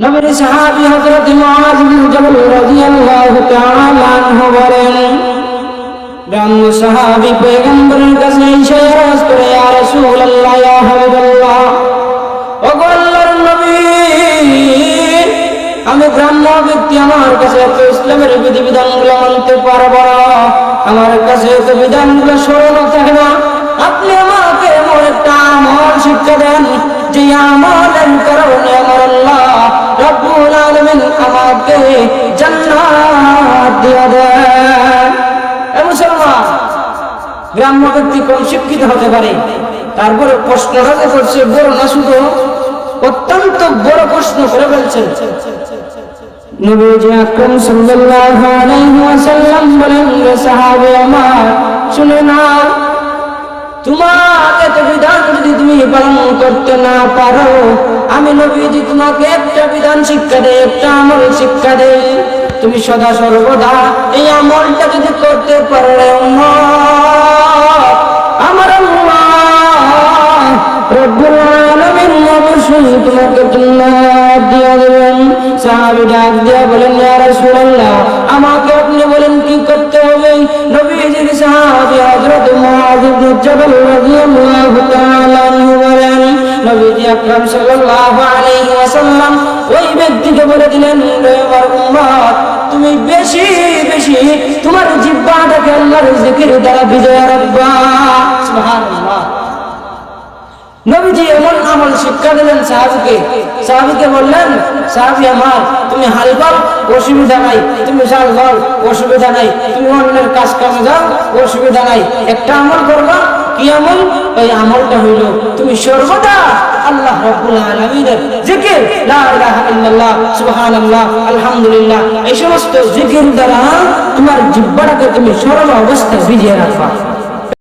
নবীর সাহাবী হযরত মুআয বিন জাবাল রাদিয়াল্লাহু তাআলা আনহু বলেন, ব্রাহ্ম সাহাবী পয়গম্বরের কাছে এসে আরজ করে, ইয়া রাসূলুল্লাহ, ইয়া হাবিবাল্লাহ, ওগো আল্লাহর নবী, আমি ব্রাহ্ম ব্যক্তি, আমার কাছে এত ইসলামের বিধিবিধানগুলো মানতে পারবো না, আমার কাছে এত বিধানগুলো স্মরণ থাকে না। আপনি আমাকে এমন একটা আমল শিক্ষা দেন যে আমলের কারণে আমার আল্লাহ রব্বুল আলামিন আমাকে জান্নাত দিয়ে দেন। এ মুসলমান, গ্রাম্য ব্যক্তি কম শিক্ষিত হতে পারে, তারপরে প্রশ্নটা যে করছে বড় না, শুধু অত্যন্ত বড় প্রশ্ন করে ফেলছেন। নবীজি আকরাম সাল্লাল্লাহু আলাইহি ওয়াসাল্লাম বলেন, সাহাবী আমার, শুনে নাও, তোমাকে এত বিধান যদি তুমি পালন করতে না পারো, আমি নবীজি তোমাকে একটা বিধান শিক্ষা দেই, একটা আমল শিক্ষা দেই, তুমি সদা সর্বদা এই আমলটা যদি করতে পারো, আমার আল্লাহ রব্বুল আলামিন অবশ্যই তোমাকে জান্নাত দিয়ে দেবেন। সাহাবী ডাক দিয়ে বলেন, ইয়া রাসূলুল্লাহ, আমাকে আপনি বলেন কি করতে হবে। নবীজির সাহাবী হযরত মুআয বিন জাবাল রাদিয়াল্লাহু তাআলা আনহু বলেন, নবীজি আকরাম সাল্লাল্লাহু আলাইহি ওয়াসাল্লাম ওই ব্যক্তিকে বলে দিলেন, হে আমার উম্মত, তুমি বেশি বেশি তোমার জিহ্বাটাকে আল্লাহর জিকির দ্বারা ভিজিয়ে রাখবা। সুবহানাল্লাহ। নবীজি এমন আমল শিক্ষা দিলেন সাহাবীকে বললেন, সাহাবী আমার, তুমি হাল বল, অসুবিধা নাই, তুমি জাল বল, অসুবিধা নাই, তুমি অন্যের কাজ কামে যাও, অসুবিধা নাই, একটা আমল করবা। কি আমল? ওই আমলটা হইল তুমি সর্বদা আল্লাহ রাব্বুল আলামিনের জিকির, লা ইলাহা ইল্লাল্লাহ, সুবহানাল্লাহ, আলহামদুলিল্লাহ, এই সমস্ত জিকির দ্বারা তোমার জিহ্বাটাকে তুমি সর্ব অবস্থায় ভিজিয়ে রাখবা।